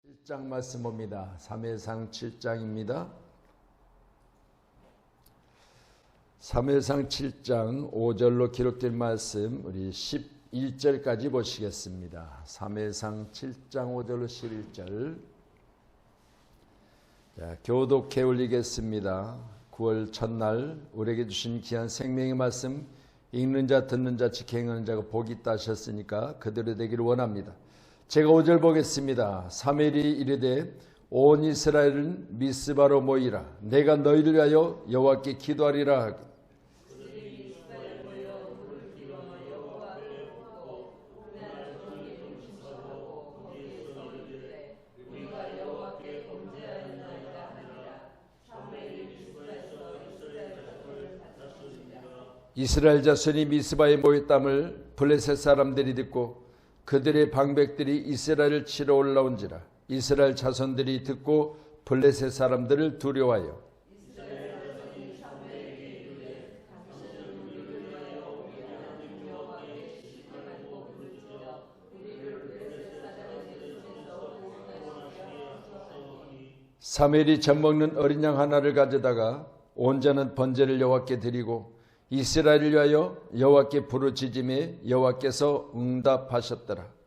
7장 말씀 봅니다. 사무엘상 7장입니다. 사무엘상 7장 5절로 기록된 말씀 우리 11절까지 보시겠습니다. 사무엘상 7장 5절로 11절. 자, 교독해 올리겠습니다. 9월 첫날 우리에게 주신 귀한 생명의 말씀 읽는 자 듣는 자 지켜행하는 자가 복이 있다 하셨으니까 그대로 되기를 원합니다. 제가 5절 보겠습니다. 사무엘이 이르되 온 이스라엘은 미스바로 모이라. 내가 너희를 위하여 여호와께 기도하리라. 이스라엘 자손이 미스바에 모였담을 블레셋 사람들이 듣고 그들의 방백들이 이스라엘을 치러 올라온지라. 이스라엘 자손들이 듣고 블레셋 사람들을 두려워하여 사무엘이 젖먹는 어린 양 하나를 가져다가 온전한 번제를 여호와께 드리고 이스라엘을 위하여 여호와께 부르짖음에 여호와께서 응답하셨더라.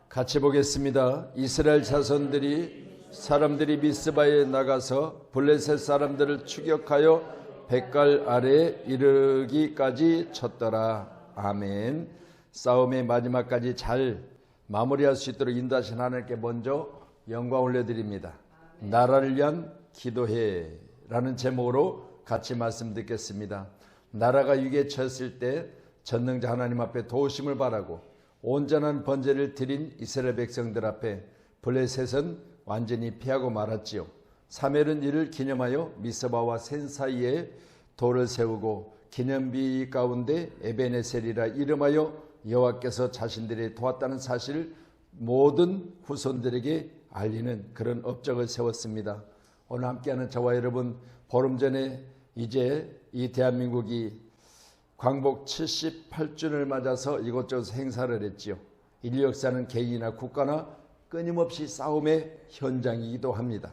같이 보겠습니다. 이스라엘 사람들이 미스바에 나가서 블레셋 사람들을 추격하여 백갈 아래에 이르기까지 쳤더라. 아멘. 싸움의 마지막까지 잘 마무리할 수 있도록 인도하신 하나님께 먼저 영광 올려드립니다. 나라를 위한 기도해 라는 제목으로 같이 말씀 듣겠습니다. 나라가 위기에 처했을 때 전능자 하나님 앞에 도우심을 바라고 온전한 번제를 드린 이스라엘 백성들 앞에 블레셋은 완전히 피하고 말았지요. 사무엘은 이를 기념하여 미스바와 센 사이에 돌을 세우고 기념비 가운데 에베네셀이라 이름하여 여호와께서 자신들이 도왔다는 사실을 모든 후손들에게 알리는 그런 업적을 세웠습니다. 오늘 함께하는 저와 여러분, 보름 전에 이제 이 대한민국이 광복 78주년을 맞아서 이곳저곳 행사를 했지요. 인류 역사는 개인이나 국가나 끊임없이 싸움의 현장이기도 합니다.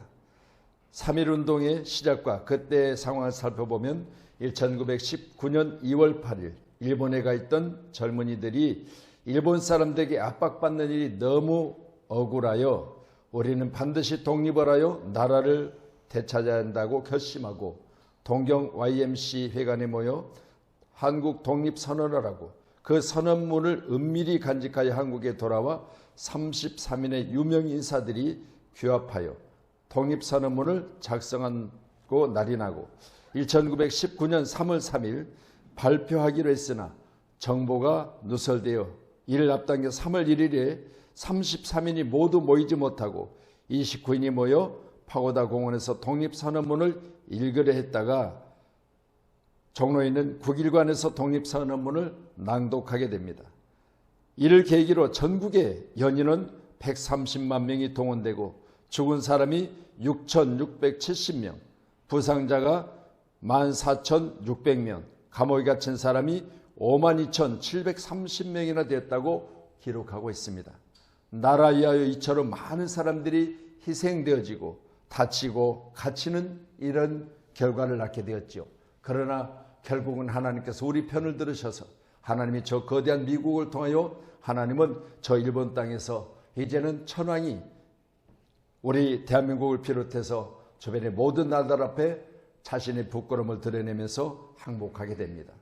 3.1운동의 시작과 그때의 상황을 살펴보면 1919년 2월 8일 일본에 가 있던 젊은이들이 일본 사람들에게 압박받는 일이 너무 억울하여 우리는 반드시 독립을 하여 나라를 되찾아야 한다고 결심하고 동경 YMC 회관에 모여 한국 독립선언을 하고 그 선언문을 은밀히 간직하여 한국에 돌아와 33인의 유명 인사들이 규합하여 독립선언문을 작성하고 날인하고 1919년 3월 3일 발표하기로 했으나 정보가 누설되어 이를 앞당겨 3월 1일에 33인이 모두 모이지 못하고 29인이 모여 파고다 공원에서 독립선언문을 읽으려 했다가 종로에 있는 국일관에서 독립선언문을 낭독하게 됩니다. 이를 계기로 전국의 연인은 130만 명이 동원되고 죽은 사람이 6,670명, 부상자가 14,600명, 감옥에 갇힌 사람이 52,730명이나 되었다고 기록하고 있습니다. 나라 위하여 이처럼 많은 사람들이 희생되어지고 다치고 갇히는 이런 결과를 낳게 되었죠. 그러나 결국은 하나님께서 우리 편을 들으셔서 하나님이 저 거대한 미국을 통하여 하나님은 저 일본 땅에서 이제는 천황이 우리 대한민국을 비롯해서 주변의 모든 나라들 앞에 자신의 부끄러움을 드러내면서 항복하게 됩니다.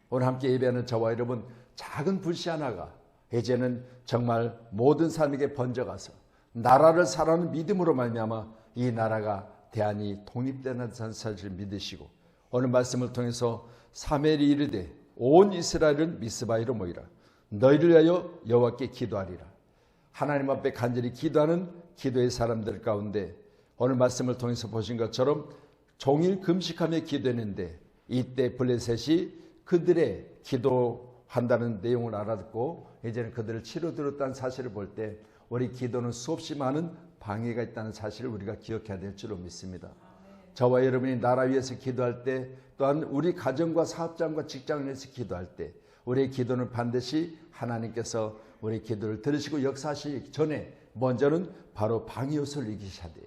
오늘 함께 예배하는 저와 여러분, 작은 불씨 하나가 이제는 정말 모든 사람에게 번져가서 나라를 사랑하는 믿음으로 말미암아 이 나라가 대한이 독립되는 사실을 믿으시고 오늘 말씀을 통해서 사무엘이 이르되 온 이스라엘은 미스바에로 모이라. 너희를 위하여 여호와께 기도하리라. 하나님 앞에 간절히 기도하는 기도의 사람들 가운데 오늘 말씀을 통해서 보신 것처럼 종일 금식하며 기도했는데 이때 블레셋이 그들의 기도한다는 내용을 알아듣고 이제는 그들을 치러들었다는 사실을 볼 때 우리 기도는 수없이 많은 방해가 있다는 사실을 우리가 기억해야 될 줄로 믿습니다. 저와 여러분이 나라 위해서 기도할 때, 또한 우리 가정과 사업장과 직장을 위해서 기도할 때 우리의 기도는 반드시 하나님께서 우리 기도를 들으시고 역사하시기 전에 먼저는 바로 방해 요소를 이기셔야 돼요.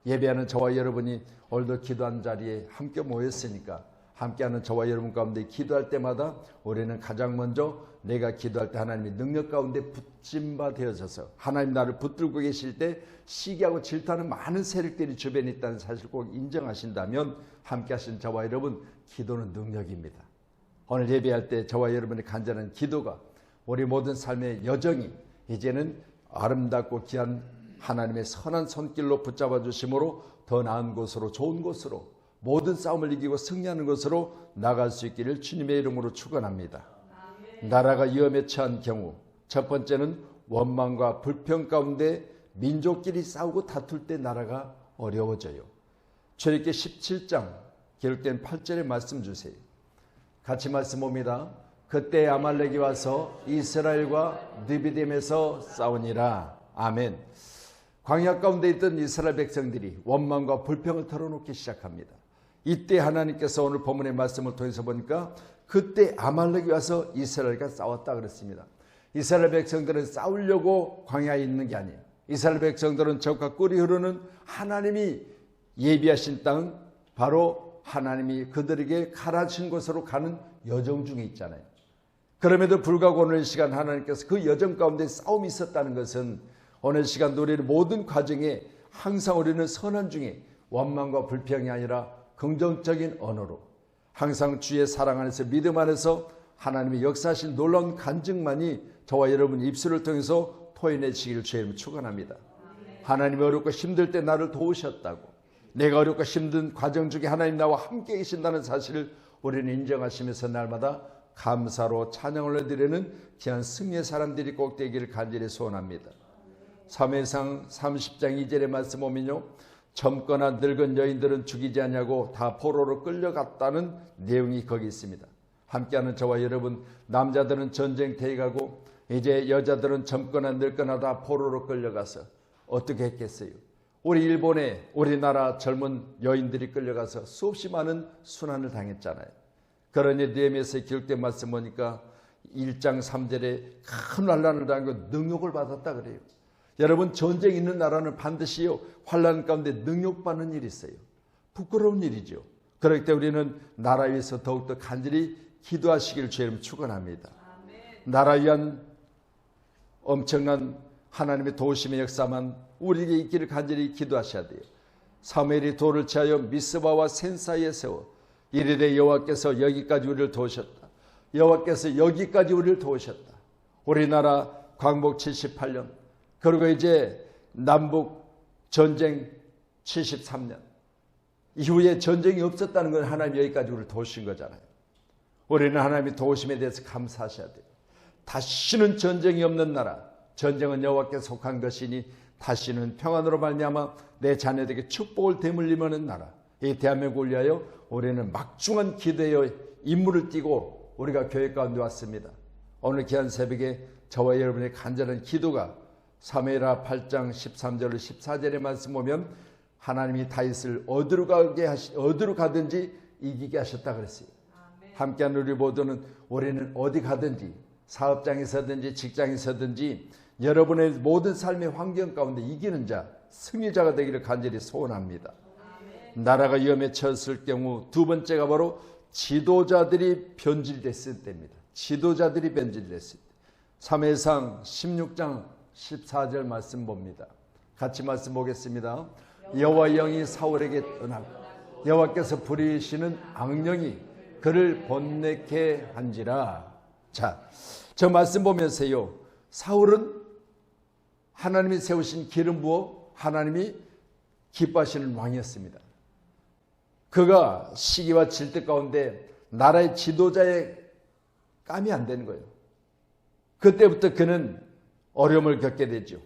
예배하는 저와 여러분이 오늘도 기도하는 자리에 함께 모였으니까 함께하는 저와 여러분 가운데 기도할 때마다 우리는 가장 먼저 내가 기도할 때 하나님의 능력 가운데 붙임바 되어져서 하나님 나를 붙들고 계실 때 시기하고 질투하는 많은 세력들이 주변에 있다는 사실을 꼭 인정하신다면 함께하신 저와 여러분, 기도는 능력입니다. 오늘 예배할 때 저와 여러분의 간절한 기도가 우리 모든 삶의 여정이 이제는 아름답고 귀한 하나님의 선한 손길로 붙잡아 주심으로 더 나은 곳으로, 좋은 곳으로, 모든 싸움을 이기고 승리하는 것으로 나갈 수 있기를 주님의 이름으로 축원합니다. 나라가 위험에 처한 경우 첫 번째는 원망과 불평 가운데 민족끼리 싸우고 다툴 때 나라가 어려워져요. 출애굽기 17장 기록된 8절의 말씀 주세요. 같이 말씀 봅니다. 그때 아말렉이 와서 이스라엘과 느비딤에서 싸우니라. 아멘. 광야 가운데 있던 이스라엘 백성들이 원망과 불평을 털어놓기 시작합니다. 이때 하나님께서 오늘 본문의 말씀을 통해서 보니까 그때 아말렉이 와서 이스라엘과 싸웠다 그랬습니다. 이스라엘 백성들은 싸우려고 광야에 있는 게 아니에요. 이스라엘 백성들은 적과 꿀이 흐르는 하나님이 예비하신 땅, 바로 하나님이 그들에게 가라신 곳으로 가는 여정 중에 있잖아요. 그럼에도 불구하고 오늘 시간 하나님께서 그 여정 가운데 싸움이 있었다는 것은 오늘 시간 우리의 모든 과정에 항상 우리는 선한 중에 원망과 불평이 아니라 긍정적인 언어로 항상 주의 사랑 안에서 믿음 안에서 하나님의 역사하신 놀라운 간증만이 저와 여러분 입술을 통해서 토해내시기를 주의 이름으로 축원합니다. 하나님이 어렵고 힘들 때 나를 도우셨다고, 내가 어렵고 힘든 과정 중에 하나님 나와 함께 계신다는 사실을 우리는 인정하시면서 날마다 감사로 찬양을 올려드리는 귀한 승리의 사람들이 꼭 되기를 간절히 소원합니다. 사무엘상 30장 2절의 말씀 보면요, 젊거나 늙은 여인들은 죽이지 않냐고 다 포로로 끌려갔다는 내용이 거기 있습니다. 함께하는 저와 여러분, 남자들은 전쟁터에 가고 이제 여자들은 젊거나 늙거나 다 포로로 끌려가서 어떻게 했겠어요? 우리 일본에 우리나라 젊은 여인들이 끌려가서 수없이 많은 순환을 당했잖아요. 그러니 느헤미야서에 기록된 말씀 보니까 1장 3절에 큰 환난을 당하고 능욕을 받았다 그래요. 여러분, 전쟁 있는 나라는 반드시요 환난 가운데 능욕받는 일이 있어요. 부끄러운 일이죠. 그렇기 때문에 우리는 나라 위해서 더욱더 간절히 기도하시기를 주님 축원합니다. 나라 위한 엄청난 하나님의 도우심의 역사만 우리에게 있기를 간절히 기도하셔야 돼요. 사무엘이 돌을 취하여 미스바와 센 사이에 세워 이르되 여호와께서 여기까지 우리를 도우셨다. 여호와께서 여기까지 우리를 도우셨다. 우리나라 광복 78년, 그리고 이제 남북 전쟁 73년 이후에 전쟁이 없었다는 건 하나님 여기까지 우리를 도우신 거잖아요. 우리는 하나님의 도우심에 대해서 감사하셔야 돼요. 다시는 전쟁이 없는 나라, 전쟁은 여호와께 속한 것이니 다시는 평안으로 말미암아 내 자녀들에게 축복을 되물리는 나라, 이 대한민국을 위하여 우리는 막중한 기도의 임무를 띠고 우리가 교회 가운데 왔습니다. 오늘 귀한 새벽에 저와 여러분의 간절한 기도가 사무엘하 8장 13절 14절의 말씀 보면 하나님이 다윗을 어디로 가든지 이기게 하셨다 그랬어요. 함께한 우리 모두는 우리는 어디 가든지 사업장에서든지 직장에서든지 여러분의 모든 삶의 환경 가운데 이기는 자, 승리자가 되기를 간절히 소원합니다. 나라가 위험에 처했을 경우 두 번째가 바로 지도자들이 변질됐을 때입니다. 지도자들이 변질됐을 때. 사무엘상 16장 14절 말씀 봅니다. 같이 말씀 보겠습니다. 여호와 영이 사울에게 떠나고 여호와께서 부리시는 악령이 그를 번뇌케 한지라. 자, 저 말씀 보면서요, 사울은 하나님이 세우신 기름 부어 하나님이 기뻐하시는 왕이었습니다. 그가 시기와 질투 가운데 나라의 지도자의 깜이 안 되는 거예요. 그때부터 그는 어려움을 겪게 되죠.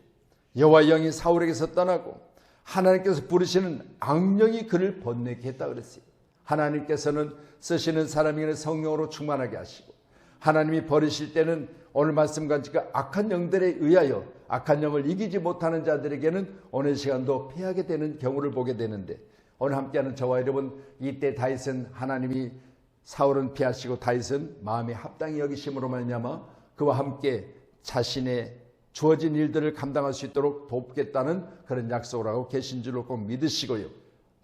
여호와 영이 사울에게서 떠나고 하나님께서 부르시는 악령이 그를 번뇌케 했다 그랬어요. 하나님께서는 쓰시는 사람에게는 성령으로 충만하게 하시고 하나님이 버리실 때는 오늘 말씀과 같이 악한 영들에 의하여 악한 영을 이기지 못하는 자들에게는 어느 시간도 패하게 되는 경우를 보게 되는데, 오늘 함께하는 저와 여러분, 이때 다윗은 하나님이 사울은 피하시고 다윗은 마음에 합당히 여기심으로 말미암아 그와 함께 자신의 주어진 일들을 감당할 수 있도록 돕겠다는 그런 약속을 하고 계신 줄로 꼭 믿으시고요.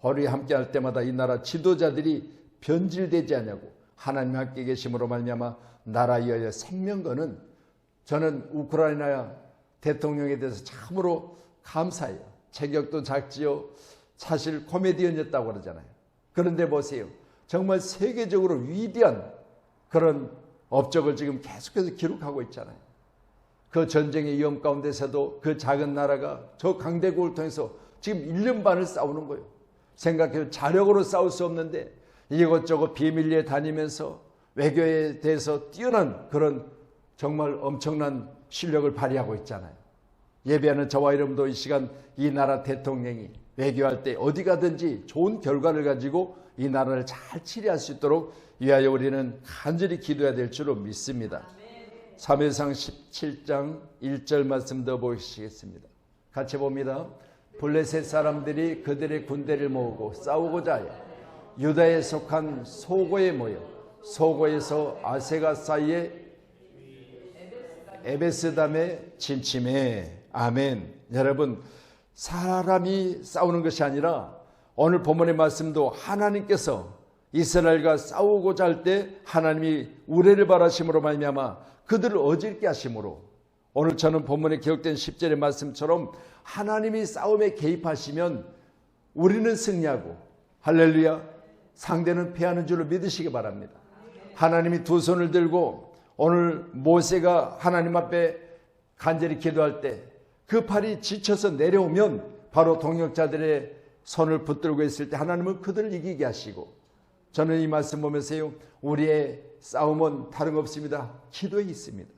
우리 함께할 때마다 이 나라 지도자들이 변질되지 않냐고 하나님 함께 계심으로 말미암아 나라 위하여 생명 거는, 저는 우크라이나 대통령에 대해서 참으로 감사해요. 체격도 작지요. 사실 코미디언이었다고 그러잖아요. 그런데 보세요. 정말 세계적으로 위대한 그런 업적을 지금 계속해서 기록하고 있잖아요. 그 전쟁의 위험 가운데서도 그 작은 나라가 저 강대국을 통해서 지금 1년 반을 싸우는 거예요. 생각해요. 자력으로 싸울 수 없는데 이것저것 비밀리에 다니면서 외교에 대해서 뛰어난 그런 정말 엄청난 실력을 발휘하고 있잖아요. 예배하는 저와 여러분도 이 시간 이 나라 대통령이 외교할 때 어디 가든지 좋은 결과를 가지고 이 나라를 잘 치리할 수 있도록 위하여 우리는 간절히 기도해야 될 줄로 믿습니다. 사무엘상 17장 1절 말씀 더 보시겠습니다. 같이 봅니다. 블레셋 사람들이 그들의 군대를 모으고 싸우고자 하여 유다에 속한 소고에 모여 소고에서 아세가 사이에 에베스담에 침침해. 아멘. 여러분, 사람이 싸우는 것이 아니라 오늘 본문의 말씀도 하나님께서 이스라엘과 싸우고자 할 때 하나님이 우레를 바라심으로 말미암아 그들을 어질게 하심으로, 오늘 저는 본문에 기록된 10절의 말씀처럼 하나님이 싸움에 개입하시면 우리는 승리하고 할렐루야 상대는 패하는 줄로 믿으시기 바랍니다. 하나님이 두 손을 들고 오늘 모세가 하나님 앞에 간절히 기도할 때 그 팔이 지쳐서 내려오면 바로 동역자들의 손을 붙들고 있을 때 하나님은 그들을 이기게 하시고, 저는 이 말씀 보면서요, 우리의 싸움은 다름없습니다. 기도에 있습니다.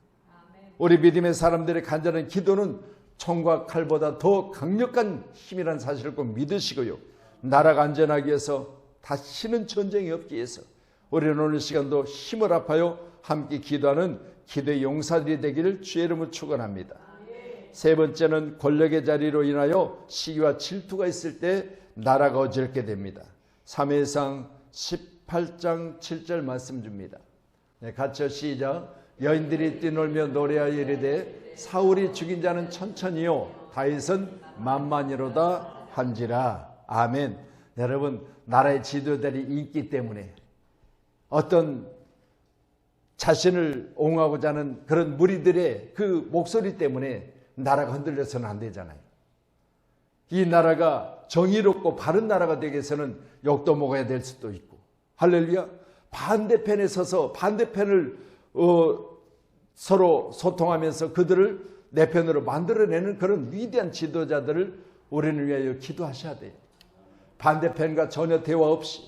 우리 믿음의 사람들의 간절한 기도는 총과 칼보다 더 강력한 힘이라는 사실을 꼭 믿으시고요, 나라가 안전하기 위해서 다시는 전쟁이 없기 위해서 우리는 오늘 시간도 힘을 합하여 함께 기도하는 기도의 용사들이 되기를 주의 이름으로 축원합니다. 세 번째는 권력의 자리로 인하여 시기와 질투가 있을 때 나라가 어지럽게 됩니다. 사무엘상 18장 7절 말씀 줍니다. 네, 같이 시작. 여인들이 뛰놀며 노래하여 이르되 사울이 죽인 자는 천천히요 다윗은 만만이로다 한지라. 아멘. 여러분, 나라의 지도자들이 있기 때문에 어떤 자신을 옹호하고자 하는 그런 무리들의 그 목소리 때문에 나라가 흔들려서는 안 되잖아요. 이 나라가 정의롭고 바른 나라가 되기 위해서는 욕도 먹어야 될 수도 있고, 할렐루야, 반대편에 서서 반대편을 서로 소통하면서 그들을 내 편으로 만들어내는 그런 위대한 지도자들을 우리는 위하여 기도하셔야 돼요. 반대편과 전혀 대화 없이,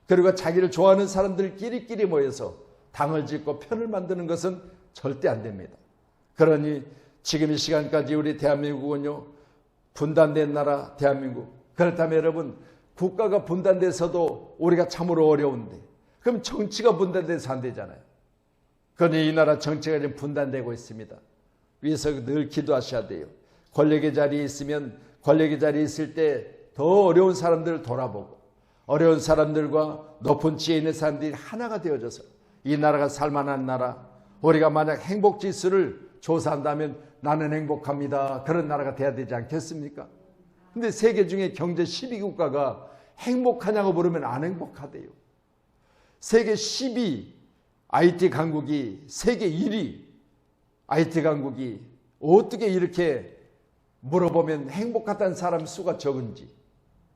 그리고 자기를 좋아하는 사람들끼리 모여서 당을 짓고 편을 만드는 것은 절대 안 됩니다. 그러니 지금 이 시간까지 우리 대한민국은요, 분단된 나라 대한민국. 그렇다면 여러분, 국가가 분단돼서도 우리가 참으로 어려운데 그럼 정치가 분단돼서 안 되잖아요. 그러니 이 나라 정치가 지금 분단되고 있습니다. 위에서 늘 기도하셔야 돼요. 권력의 자리에 있으면 권력의 자리에 있을 때 더 어려운 사람들을 돌아보고 어려운 사람들과 높은 지혜에 있는 사람들이 하나가 되어져서 이 나라가 살만한 나라, 우리가 만약 행복지수를 조사한다면 나는 행복합니다, 그런 나라가 돼야 되지 않겠습니까? 근데 세계 중에 경제 12국가가 행복하냐고 물으면 안 행복하대요. 세계 12 IT 강국이 세계 1위 IT 강국이 어떻게 이렇게 물어보면 행복하다는 사람 수가 적은지,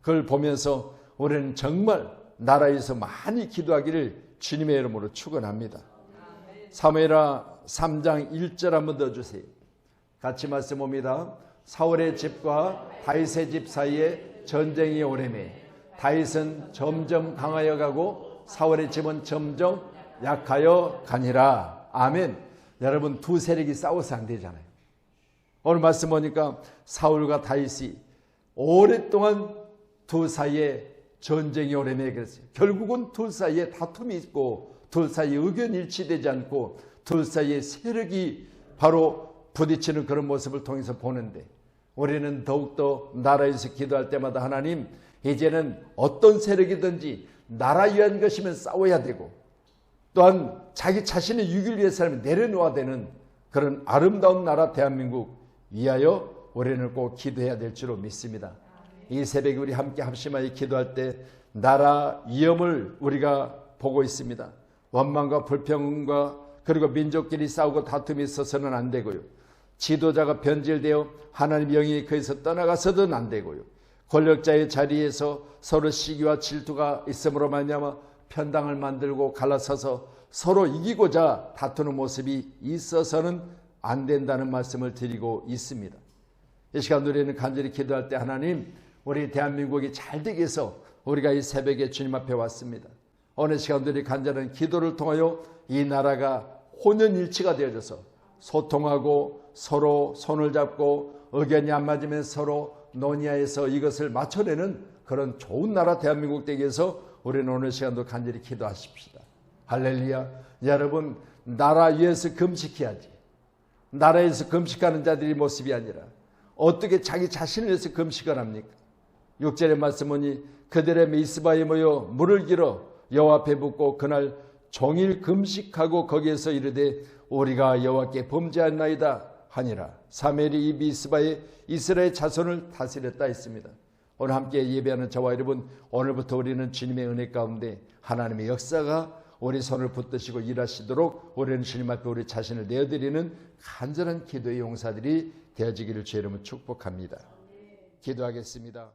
그걸 보면서 우리는 정말 나라에서 많이 기도하기를 주님의 이름으로 축원합니다. 사무엘하 3장 1절 한번 더 주세요. 같이 말씀 봅니다. 사울의 집과 다윗의 집 사이에 전쟁이 오래매 다윗은 점점 강하여 가고 사울의 집은 점점 약하여 가니라. 아멘. 여러분, 두 세력이 싸워서 안 되잖아요. 오늘 말씀 보니까 사울과 다윗이 오랫동안 두 사이에 전쟁이 오래매 그랬어요. 결국은 둘 사이에 다툼이 있고 둘 사이에 의견 일치되지 않고 둘 사이에 세력이 바로 부딪히는 그런 모습을 통해서 보는데 우리는 더욱더 나라에서 기도할 때마다 하나님 이제는 어떤 세력이든지 나라 위한 것이면 싸워야 되고 또한 자기 자신의 유익을 위해서라면 내려놓아야 되는 그런 아름다운 나라 대한민국 위하여 우리는 꼭 기도해야 될 줄로 믿습니다. 이 새벽에 우리 함께 합심하여 기도할 때 나라 위험을 우리가 보고 있습니다. 원망과 불평과 그리고 민족끼리 싸우고 다툼이 있어서는 안 되고요. 지도자가 변질되어 하나님의 영이 거기서 떠나가서도 안 되고요. 권력자의 자리에서 서로 시기와 질투가 있음으로 말미암아 편당을 만들고 갈라서서 서로 이기고자 다투는 모습이 있어서는 안 된다는 말씀을 드리고 있습니다. 이 시간 우리는 간절히 기도할 때 하나님 우리 대한민국이 잘 되기 위해서 우리가 이 새벽에 주님 앞에 왔습니다. 어느 시간들이 간절한 기도를 통하여 이 나라가 혼연일치가 되어져서 소통하고 서로 손을 잡고 의견이 안 맞으면 서로 논의하여서 이것을 맞춰내는 그런 좋은 나라 대한민국 되기 위해서 우리는 오늘 시간도 간절히 기도하십시다. 할렐루야. 여러분 나라 위에서 금식해야지. 나라에서 금식하는 자들이 모습이 아니라 어떻게 자기 자신을 위해서 금식을 합니까? 6절의 말씀은 그들의 미스바에 모여 물을 길어 여호와 앞에 붓고 그날 종일 금식하고 거기에서 이르되 우리가 여호와께 범죄하나이다 하니라. 사무엘이 이 미스바에 이스라엘 자손을 다스렸다 했습니다. 오늘 함께 예배하는 저와 여러분 오늘부터 우리는 주님의 은혜 가운데 하나님의 역사가 우리 손을 붙드시고 일하시도록 우리는 주님 앞에 우리 자신을 내어드리는 간절한 기도의 용사들이 되어지기를 주의 이름으로 축복합니다. 기도하겠습니다.